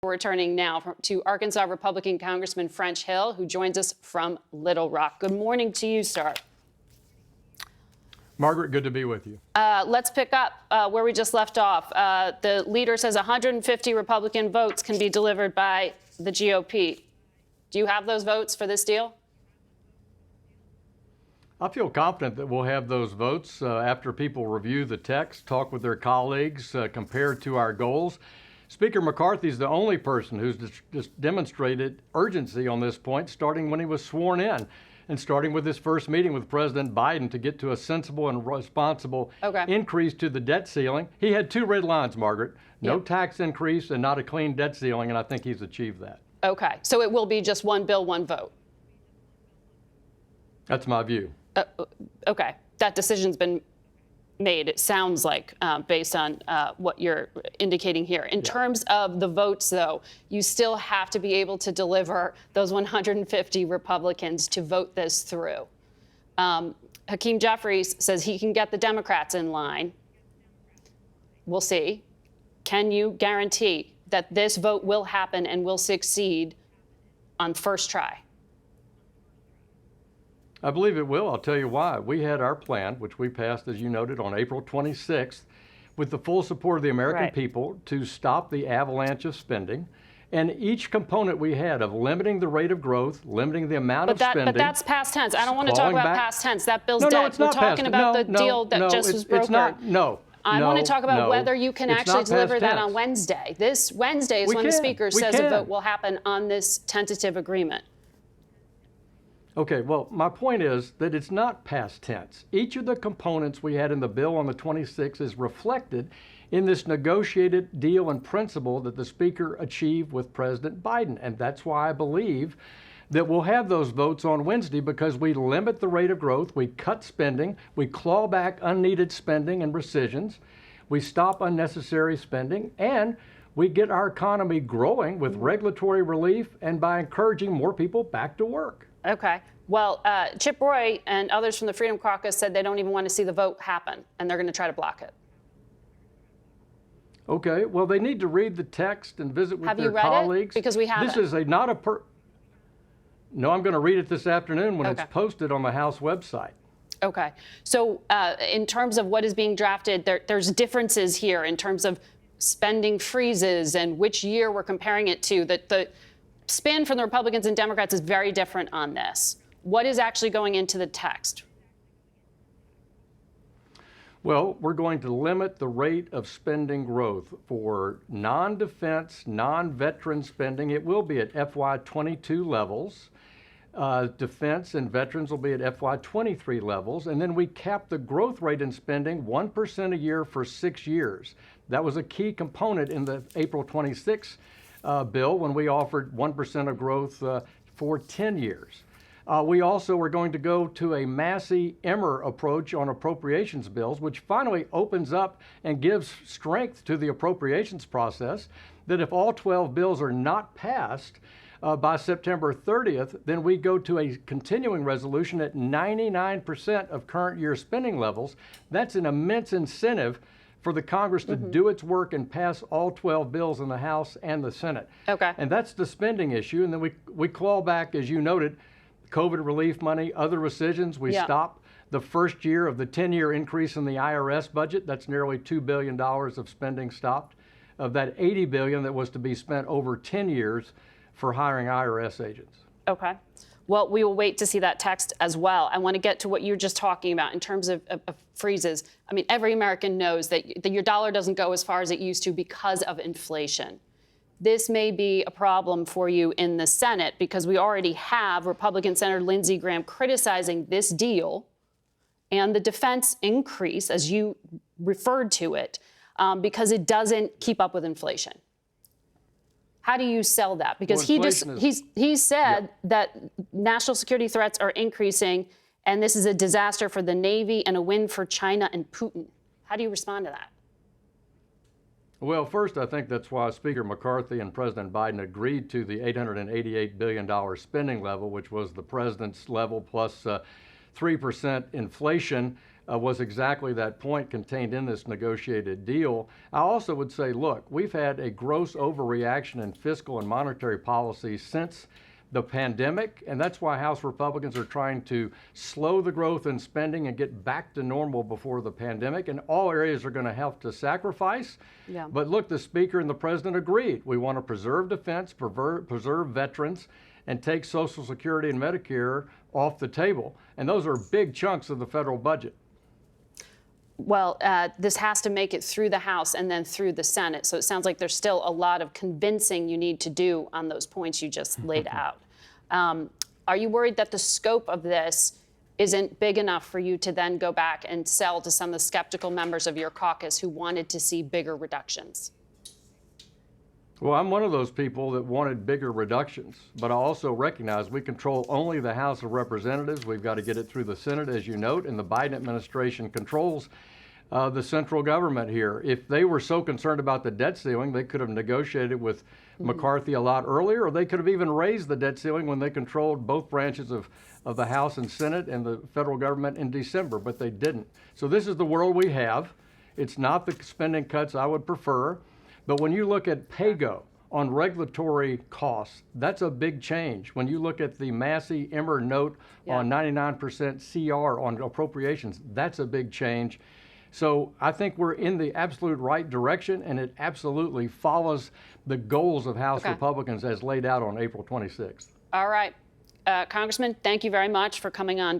We're returning now to Arkansas Republican Congressman French Hill, who joins us from Little Rock. Good morning to you, sir. Margaret, good to be with you. Let's pick up where we just left off. The leader says 150 Republican votes can be delivered by the GOP. Do you have those votes for this deal? I feel confident that we'll have those votes after people review the text, talk with their colleagues, compare to our goals. Speaker McCarthy is the only person who's just demonstrated urgency on this point, starting when he was sworn in and starting with his first meeting with President Biden to get to a sensible and responsible increase to the debt ceiling. He had two red lines, Margaret. No tax increase and not a clean debt ceiling, and I think he's achieved that. Okay, so it will be just one bill, one vote. That's my view. Okay, that decision's been made, it sounds like, based on what you're indicating here. In terms of the votes, though, you still have to be able to deliver those 150 Republicans to vote this through. Hakeem Jeffries says he can get the Democrats in line. We'll see. Can you guarantee that this vote will happen and will succeed on first try? I believe it will. I'll tell you why. We had our plan, which we passed, as you noted, on April 26th, with the full support of the American people to stop the avalanche of spending. And each component we had of limiting the rate of growth, limiting the amount of spending. But that's past tense. I don't want to talk about past tense. That bill's dead. No, it's not. We're talking about the deal that just was brokered. It's not. I want to talk about whether you can actually deliver that on Wednesday. This Wednesday is when the Speaker says a vote will happen on this tentative agreement. Okay, well, my point is that it's not past tense. Each of the components we had in the bill on the 26th is reflected in this negotiated deal and principle that the Speaker achieved with President Biden. And that's why I believe that we'll have those votes on Wednesday, because we limit the rate of growth, we cut spending, we claw back unneeded spending and rescissions, we stop unnecessary spending, and we get our economy growing with regulatory relief and by encouraging more people back to work. Okay. Well, Chip Roy and others from the Freedom Caucus said they don't even want to see the vote happen, and they're going to try to block it. Okay. Well, they need to read the text and visit with their colleagues. Have you read it? Because we haven't. This is No, I'm going to read it this afternoon when it's posted on the House website. Okay. So in terms of what is being drafted, there's differences here in terms of spending freezes and which year we're comparing it to. The spin from the Republicans and Democrats is very different on this. What is actually going into the text? Well, we're going to limit the rate of spending growth for non-defense, non-veteran spending. It will be at FY22 levels. Defense and veterans will be at FY23 levels. And then we cap the growth rate in spending 1% a year for 6 years. That was a key component in the April 26 bill when we offered 1% of growth for 10 years. We also are going to go to a Massey-Emmer approach on appropriations bills, which finally opens up and gives strength to the appropriations process, that if all 12 bills are not passed by September 30th, then we go to a continuing resolution at 99% of current year spending levels. That's an immense incentive for the Congress to do its work and pass all 12 bills in the House and the Senate. Okay. And that's the spending issue. And then we claw back, as you noted, COVID relief money, other rescissions. We stop the first year of the 10-year increase in the IRS budget. That's nearly $2 billion of spending stopped, of that $80 billion that was to be spent over 10 years for hiring IRS agents. Okay. Well, we will wait to see that text as well. I want to get to what you're just talking about in terms of freezes. I mean, every American knows that your dollar doesn't go as far as it used to because of inflation. This may be a problem for you in the Senate because we already have Republican Senator Lindsey Graham criticizing this deal and the defense increase, as you referred to it, because it doesn't keep up with inflation. How do you sell that? Because he said that national security threats are increasing, and this is a disaster for the Navy and a win for China and Putin. How do you respond to that? Well, first, I think that's why Speaker McCarthy and President Biden agreed to the $888 billion spending level, which was the president's level plus 3% inflation was exactly that point contained in this negotiated deal. I also would say, look, we've had a gross overreaction in fiscal and monetary policy since the pandemic, and that's why House Republicans are trying to slow the growth in spending and get back to normal before the pandemic. And all areas are going to have to sacrifice. Yeah. But look, the Speaker and the President agreed. We want to preserve defense, preserve veterans, and take Social Security and Medicare off the table. And those are big chunks of the federal budget. Well, this has to make it through the House and then through the Senate. So it sounds like there's still a lot of convincing you need to do on those points you just laid out. Are you worried that the scope of this isn't big enough for you to then go back and sell to some of the skeptical members of your caucus who wanted to see bigger reductions? Well, I'm one of those people that wanted bigger reductions, but I also recognize we control only the House of Representatives. We've got to get it through the Senate, as you note, and the Biden administration controls the central government here. If they were so concerned about the debt ceiling, they could have negotiated with McCarthy a lot earlier, or they could have even raised the debt ceiling when they controlled both branches of the House and Senate and the federal government in December, but they didn't. So this is the world we have. It's not the spending cuts I would prefer. But when you look at PAYGO on regulatory costs, that's a big change. When you look at the Massey Emmer note on 99% CR on appropriations, that's a big change. So I think we're in the absolute right direction, and it absolutely follows the goals of House Republicans as laid out on April 26th. All right. Congressman, thank you very much for coming on